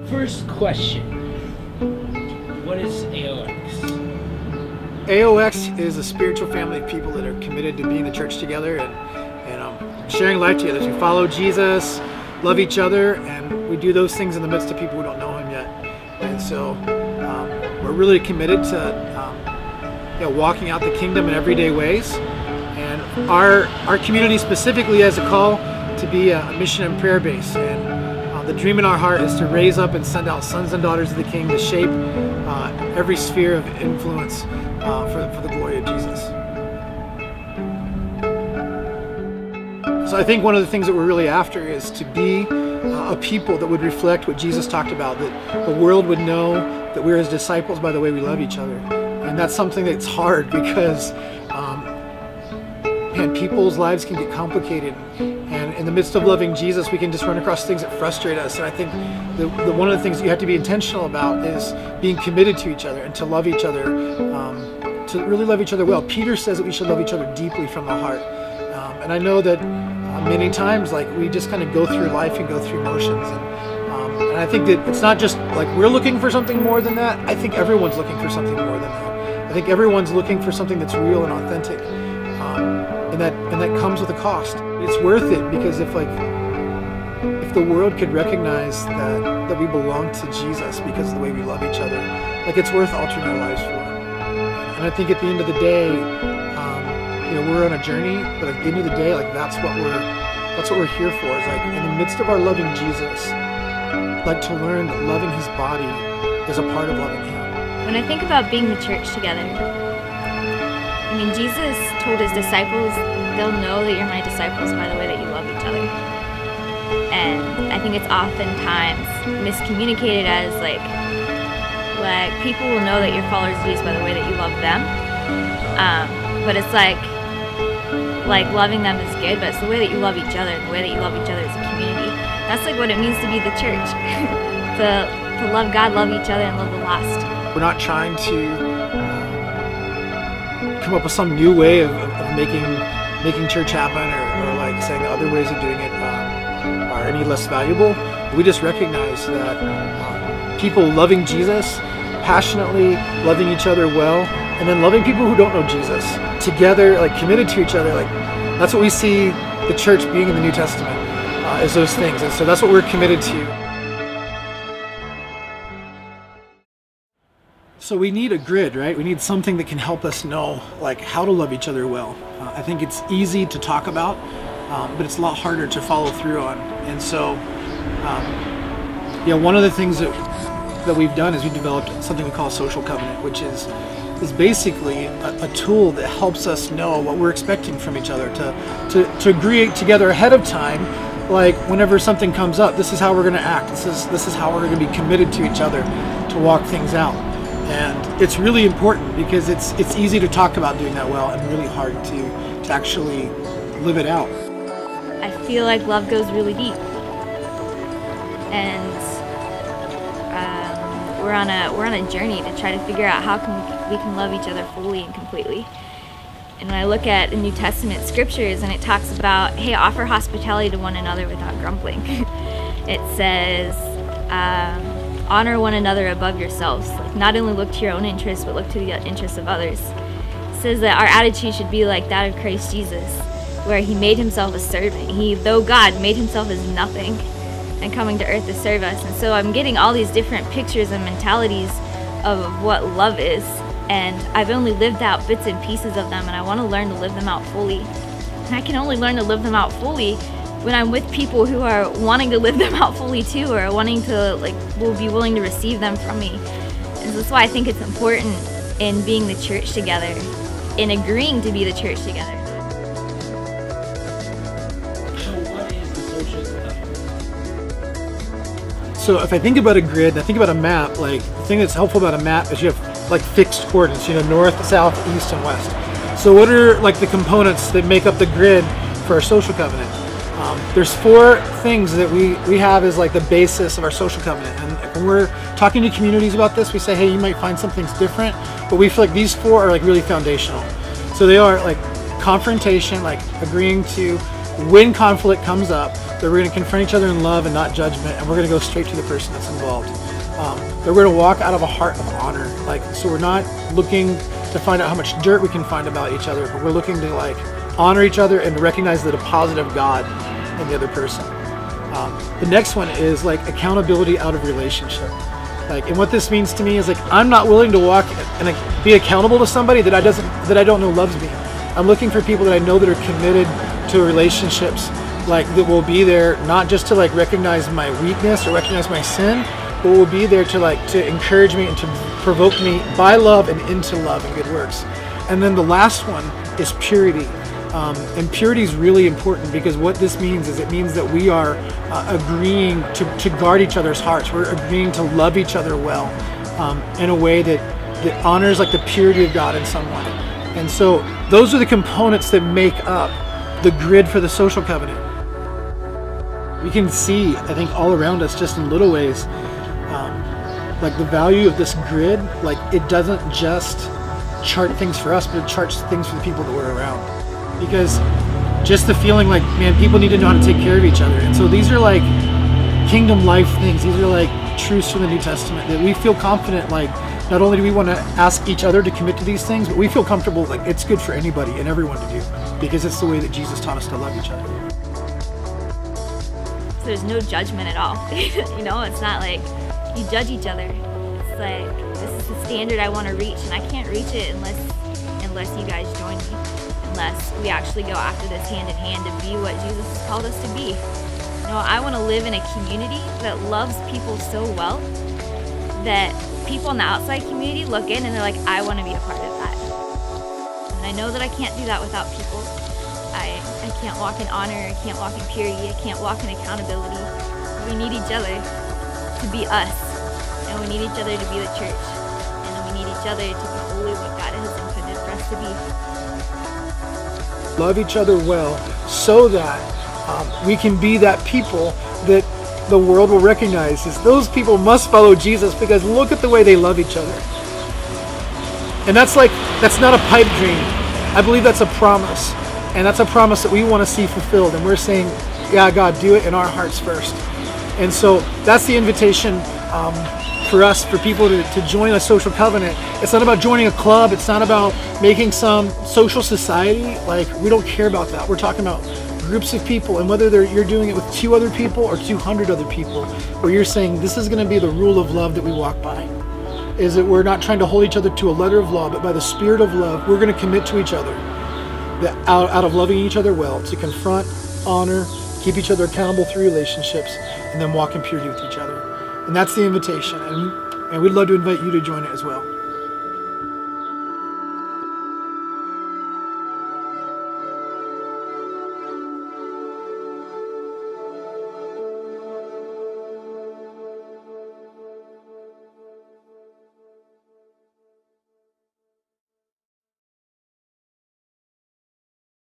First question, what is AOX? AOX is a spiritual family of people that are committed to being the church together and sharing life together. So we follow Jesus, love each other, and we do those things in the midst of people who don't know him yet. And so we're really committed to walking out the kingdom in everyday ways. And our community specifically has a call to be a mission and prayer base. And the dream in our heart is to raise up and send out sons and daughters of the King to shape every sphere of influence for the glory of Jesus. So I think one of the things that we're really after is to be a people that would reflect what Jesus talked about, that the world would know that we're his disciples by the way we love each other. And that's something that's hard because man, people's lives can get complicated, and in the midst of loving Jesus we can just run across things that frustrate us. And I think one of the things you have to be intentional about is being committed to each other and to love each other, to really love each other well. Peter says that we should love each other deeply from the heart, and I know that many times we just kind of go through life and go through motions, and I think that it's not just like we're looking for something more than that. I think everyone's looking for something more than that. I think everyone's looking for something that's real and authentic, and that comes with a cost. It's worth it because if the world could recognize that we belong to Jesus because of the way we love each other, it's worth altering our lives for. And I think at the end of the day, we're on a journey, but at the end of the day, that's what we're here for. Is in the midst of our loving Jesus, to learn that loving his body is a part of loving him. When I think about being the church together, I mean, Jesus told his disciples, they'll know that you're my disciples by the way that you love each other. And I think it's oftentimes miscommunicated as like people will know that you're followers of Jesus by the way that you love them. But it's like loving them is good, but it's the way that you love each other, and the way that you love each other as a community. That's what it means to be the church. to love God, love each other, and love the lost. We're not trying to come up with some new way of making church happen, or saying that other ways of doing it are any less valuable. We just recognize that people loving Jesus, passionately loving each other well, and then loving people who don't know Jesus together, committed to each other, that's what we see the church being in the New Testament, is those things. And so that's what we're committed to. So we need a grid, right? We need something that can help us know how to love each other well. I think it's easy to talk about, but it's a lot harder to follow through on. And so one of the things that we've done is we've developed something we call a social covenant, which is basically a tool that helps us know what we're expecting from each other, to agree together ahead of time, whenever something comes up, this is how we're going to act, this is how we're going to be committed to each other to walk things out. And it's really important because it's easy to talk about doing that well and really hard to actually live it out. I feel like love goes really deep, and we're on a journey to try to figure out how we can love each other fully and completely. And when I look at the New Testament scriptures, and it talks about, hey, offer hospitality to one another without grumbling. It says, honor one another above yourselves. Not only look to your own interests, but look to the interests of others. It says that our attitude should be like that of Christ Jesus, where he made himself a servant. He, though God, made himself as nothing and coming to earth to serve us. And so I'm getting all these different pictures and mentalities of what love is, and I've only lived out bits and pieces of them, and I want to learn to live them out fully. And I can only learn to live them out fully when I'm with people who are wanting to live them out fully too, or wanting to will be willing to receive them from me. And that's why I think it's important in being the church together, in agreeing to be the church together. So if I think about a grid, I think about a map, the thing that's helpful about a map is you have fixed coordinates, north, south, east, and west. So what are the components that make up the grid for our social covenant? There's 4 things that we have as the basis of our social covenant. And when we're talking to communities about this, we say, hey, you might find some things different, but we feel these 4 are really foundational. So they are confrontation, agreeing to, when conflict comes up, that we're going to confront each other in love and not judgment, and we're going to go straight to the person that's involved. that we're going to walk out of a heart of honor. Like, so we're not looking to find out how much dirt we can find about each other, but we're looking to like honor each other and recognize the deposit of God in the other person. The next one is like accountability out of relationship. Like, and what this means to me is like, I'm not willing to walk and be accountable to somebody that I don't know loves me. I'm looking for people that I know that are committed to relationships, like that will be there not just to like recognize my weakness or recognize my sin, but will be there to encourage me and to provoke me by love and into love and good works. And then the last one is purity. And purity is really important, because what this means is it means that we are agreeing to guard each other's hearts. We're agreeing to love each other well in a way that honors like the purity of God in some way. And so those are the components that make up the grid for the social covenant. We can see, I think, all around us, just in little ways, like the value of this grid. Like, it doesn't just chart things for us, but it charts things for the people that we're around. Because just the feeling like, man, people need to know how to take care of each other. And so these are like kingdom life things. These are like truths from the New Testament that we feel confident, like, not only do we want to ask each other to commit to these things, but we feel comfortable like it's good for anybody and everyone to do, because it's the way that Jesus taught us to love each other. So there's no judgment at all. You know, it's not like you judge each other. It's like, this is the standard I want to reach, and I can't reach it unless you guys join me, unless we actually go after this hand in hand to be what Jesus has called us to be. You know, I want to live in a community that loves people so well that people in the outside community look in and they're like, I want to be a part of that. And I know that I can't do that without people. I can't walk in honor, I can't walk in purity, I can't walk in accountability. We need each other to be us, and we need each other to be the church, and we need each other to be fully what God has intended for us to be. Love each other well so that we can be that people that the world will recognize as those people must follow Jesus, because look at the way they love each other. And that's not a pipe dream. I believe that's a promise. And that's a promise that we want to see fulfilled. And we're saying, yeah, God, do it in our hearts first. And so that's the invitation for us, for people to join a social covenant. It's not about joining a club. It's not about making some social society. Like, we don't care about that. We're talking about groups of people, and whether you're doing it with 2 other people or 200 other people, where you're saying this is going to be the rule of love that we walk by, is that we're not trying to hold each other to a letter of law, but by the spirit of love, we're going to commit to each other, that out of loving each other well, to confront, honor, keep each other accountable through relationships, and then walk in purity with each other. And that's the invitation, and we'd love to invite you to join it as well.